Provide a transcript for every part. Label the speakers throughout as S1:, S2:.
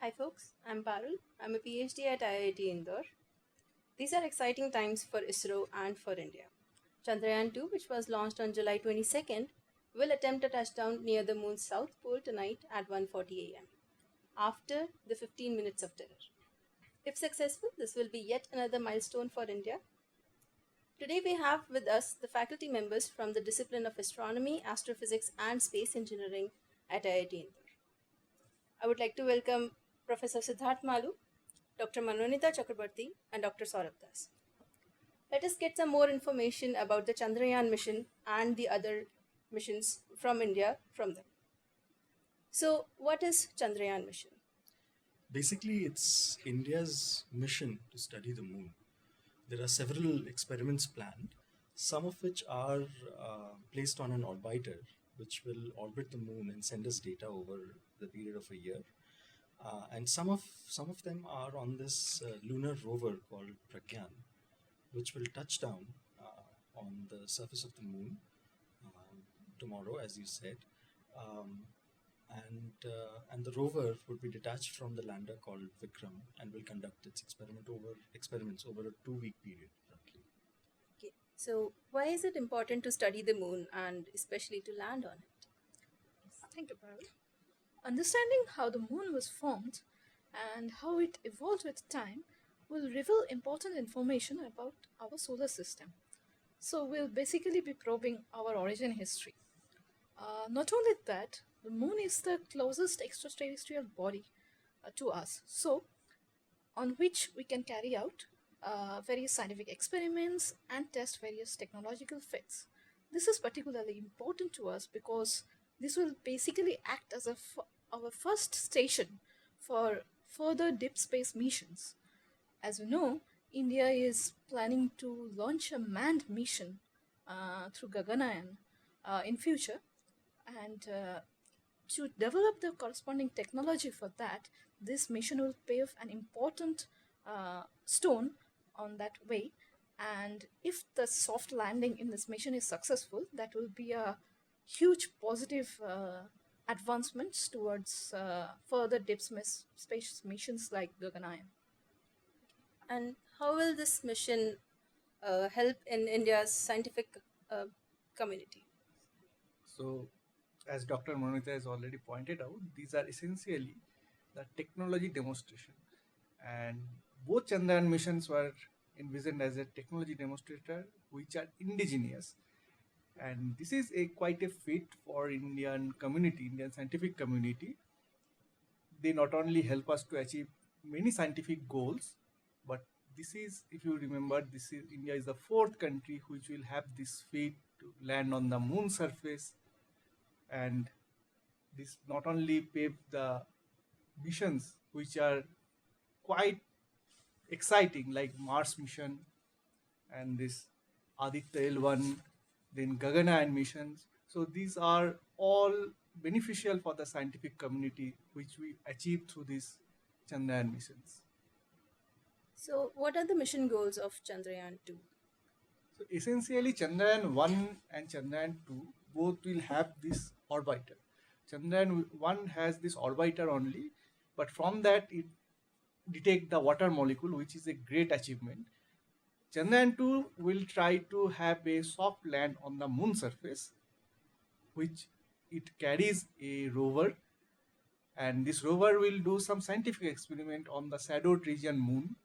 S1: Hi folks, I'm Parul. I'm a PhD at IIT Indore. These are exciting times for ISRO and for India. Chandrayaan-2, which was launched on July 22nd, will attempt a touchdown near the moon's south pole tonight at 1:40 a.m. after the 15 minutes of terror. If successful, this will be yet another milestone for India. Today we have with us the faculty members from the discipline of Astronomy, Astrophysics and Space Engineering at IIT Indore. I would like to welcome Professor Siddharth Malu, Dr. Manonita Chakrabarti, and Dr. Saurabh Das. Let us get some more information about the Chandrayaan mission and the other missions from India from them. So, what is Chandrayaan mission?
S2: Basically, it's India's mission to study the moon. There are several experiments planned, some of which are placed on an orbiter, which will orbit the moon and send us data over the period of a year. And some of them are on this lunar rover called Pragyan, which will touch down on the surface of the moon tomorrow, as you said. And the rover would be detached from the lander called Vikram and will conduct its experiments over a 2-week period, roughly.
S1: Okay. So, why is it important to study the moon and especially to land on it?
S3: Thank you, Parul. Understanding how the moon was formed and how it evolved with time will reveal important information about our solar system. So, we'll basically be probing our origin history. Not only that, the moon is the closest extraterrestrial body to us, so on which we can carry out various scientific experiments and test various technological fits. This is particularly important to us because this will basically act as our first station for further deep space missions. As you know, India is planning to launch a manned mission through Gaganyaan in future, and to develop the corresponding technology for that, this mission will pave an important stone on that way. And if the soft landing in this mission is successful, that will be a huge positive advancements towards further deep space missions like Gaganyaan.
S1: And how will this mission help in India's scientific community?
S4: So, as Dr. Monita has already pointed out, these are essentially the technology demonstration. And both Chandrayaan missions were envisioned as a technology demonstrator, which are indigenous. And this is quite a feat for Indian community, Indian scientific community. They not only help us to achieve many scientific goals, but this is, if you remember, India is the fourth country which will have this feat to land on the moon surface. And this not only paved the missions which are quite exciting, like Mars mission and this Aditya L1, then Gaganyaan missions. So these are all beneficial for the scientific community, which we achieved through these Chandrayaan missions.
S1: So, what are the mission goals of Chandrayaan-2?
S4: So essentially, Chandrayaan-1 and Chandrayaan-2 both will have this orbiter. Chandrayaan-1 has this orbiter only, but from that it detect the water molecule, which is a great achievement. Chandrayaan-2 will try to have a soft land on the moon surface, which it carries a rover, and this rover will do some scientific experiment on the shadowed region moon,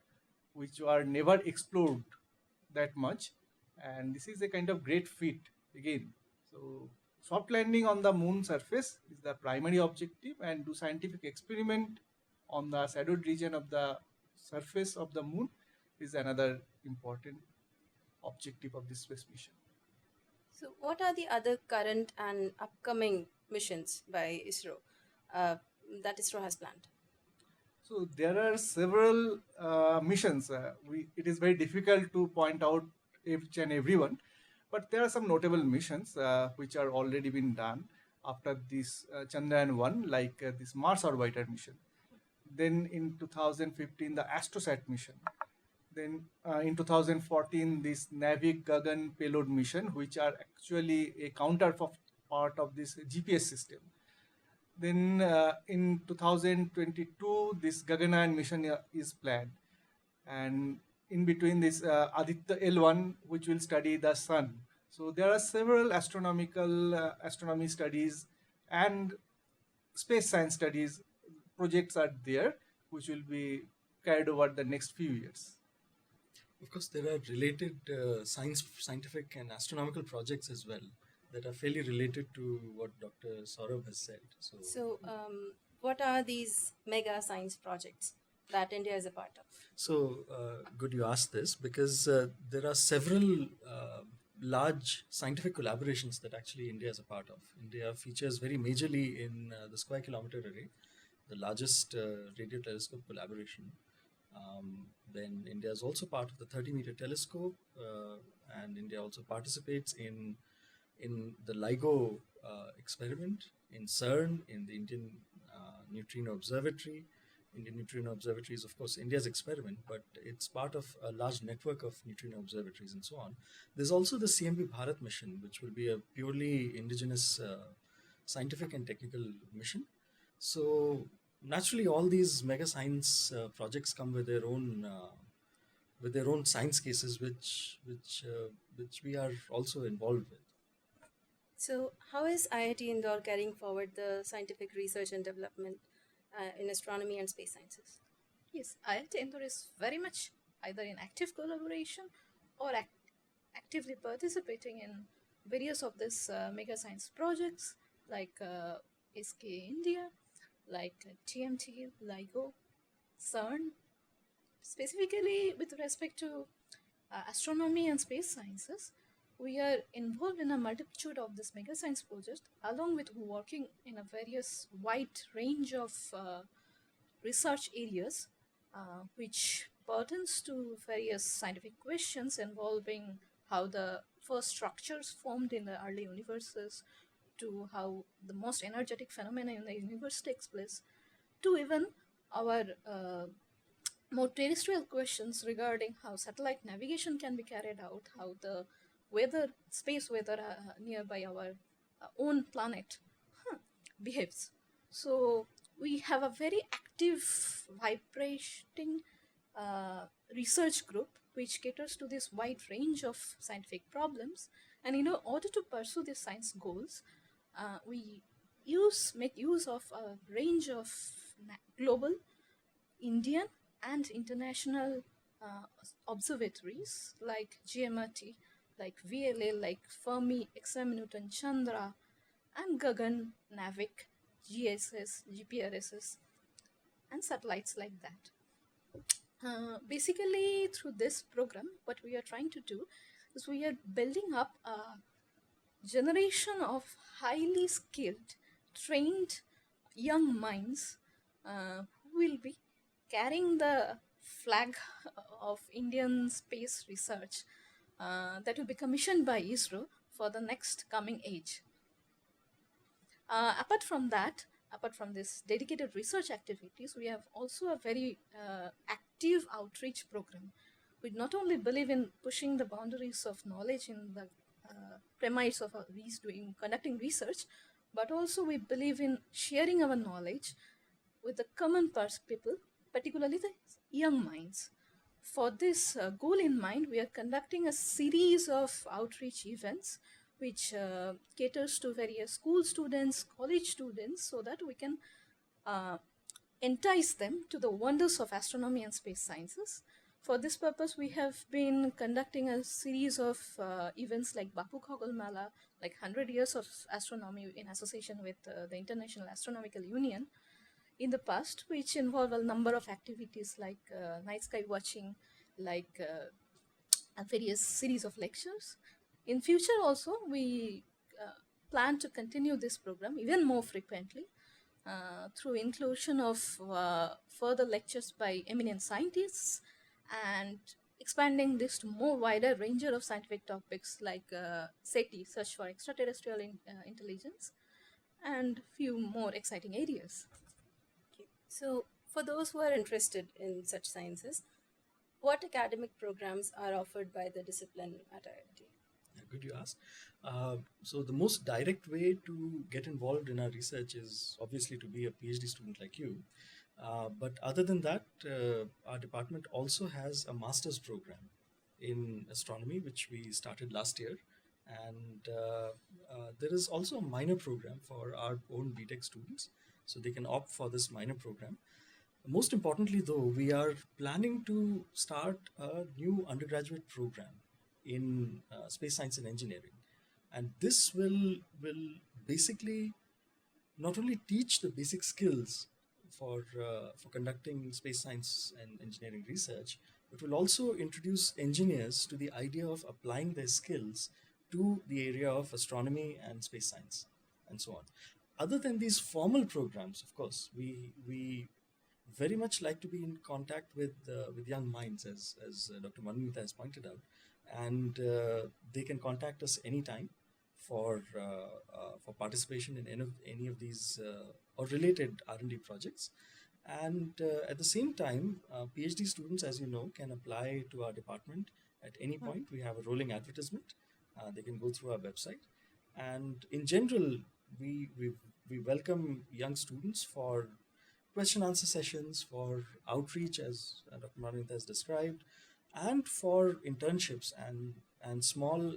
S4: which were never explored that much. And this is a kind of great feat again. So soft landing on the moon surface is the primary objective, and do scientific experiment on the shadowed region of the surface of the moon is another important objective of this space mission.
S1: So, what are the other current and upcoming missions by ISRO that ISRO has planned?
S4: So there are several missions. It is very difficult to point out each and every one, but there are some notable missions which are already been done after this Chandrayaan-1, like this Mars orbiter mission. Then in 2015, the AstroSat mission. Then in 2014, this Navig Gagan payload mission, which are actually a counterpart of this GPS system. Then in 2022, this Gaganyaan mission is planned, and in between this Aditya L1, which will study the sun. So there are several astronomy studies and space science studies projects are there, which will be carried over the next few years.
S2: Of course, there are related scientific and astronomical projects as well that are fairly related to what Dr. Saurabh has said.
S1: So, what are these mega science projects that India is a part of?
S2: So good you asked this, because there are several large scientific collaborations that actually India is a part of. India features very majorly in the Square Kilometer Array, the largest radio telescope collaboration. Then India is also part of the 30-meter telescope, and India also participates in the LIGO experiment, in CERN, in the Indian Neutrino Observatory. Indian Neutrino Observatory is, of course, India's experiment, but it's part of a large network of neutrino observatories and so on. There's also the CMB Bharat mission, which will be a purely indigenous scientific and technical mission. So naturally, all these mega science projects come with their own science cases, which we are also involved with.
S1: So, how is IIT Indore carrying forward the scientific research and development in astronomy and space sciences?
S3: Yes, IIT Indore is very much either in active collaboration or actively participating in various of these mega science projects like SK India, like TMT, LIGO, CERN. Specifically with respect to astronomy and space sciences, we are involved in a multitude of this mega science projects, along with working in a various wide range of research areas, which pertains to various scientific questions involving how the first structures formed in the early universes, to how the most energetic phenomena in the universe takes place, to even our more terrestrial questions regarding how satellite navigation can be carried out, how the space weather nearby our own planet behaves. So we have a very active, vibrating research group which caters to this wide range of scientific problems. And in order to pursue these science goals, we make use of a range of global, Indian, and international observatories like GMRT, like VLA, like Fermi, XM Newton Chandra, and Gagan, Navik, GSS, GPRSs, and satellites like that. Basically, through this program, what we are trying to do is we are building up a generation of highly skilled, trained young minds who will be carrying the flag of Indian space research that will be commissioned by ISRO for the next coming age. Apart from this dedicated research activities, we have also a very active outreach program. We not only believe in pushing the boundaries of knowledge in the premise of conducting research, but also we believe in sharing our knowledge with the common people, particularly the young minds. For this goal in mind, we are conducting a series of outreach events which caters to various school students, college students, so that we can entice them to the wonders of astronomy and space sciences. For this purpose, we have been conducting a series of events like Bapu Khagol Mala, like 100 years of astronomy in association with the International Astronomical Union in the past, which involve a number of activities like night sky watching, like a various series of lectures. In future also, we plan to continue this program even more frequently through inclusion of further lectures by eminent scientists and expanding this to more wider range of scientific topics like SETI, Search for Extraterrestrial Intelligence, and few more exciting areas.
S1: Okay. So, for those who are interested in such sciences, what academic programs are offered by the discipline at IIT?
S2: Yeah, good you asked. So the most direct way to get involved in our research is obviously to be a PhD student like you. But other than that, our department also has a master's program in astronomy, which we started last year. And there is also a minor program for our own BTech students. So they can opt for this minor program. Most importantly, though, we are planning to start a new undergraduate program in space science and engineering, and this will basically not only teach the basic skills for conducting space science and engineering research, but will also introduce engineers to the idea of applying their skills to the area of astronomy and space science, and so on. Other than these formal programs, of course, we very much like to be in contact with young minds, as Dr. Manumita has pointed out, and they can contact us anytime for participation in any of these or related R&D projects. And at the same time, PhD students, as you know, can apply to our department at any point. We have a rolling advertisement. They can go through our website, and in general, we welcome young students for question answer sessions, for outreach, as Dr. Manumita has described, and for internships and small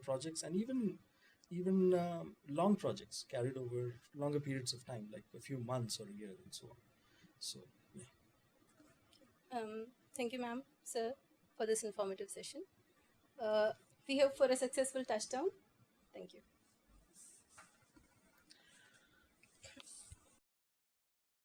S2: projects, and even long projects carried over longer periods of time, like a few months or a year, and so on. So yeah.
S1: Thank you, ma'am, sir, for this informative session. We hope for a successful touchdown. Thank you.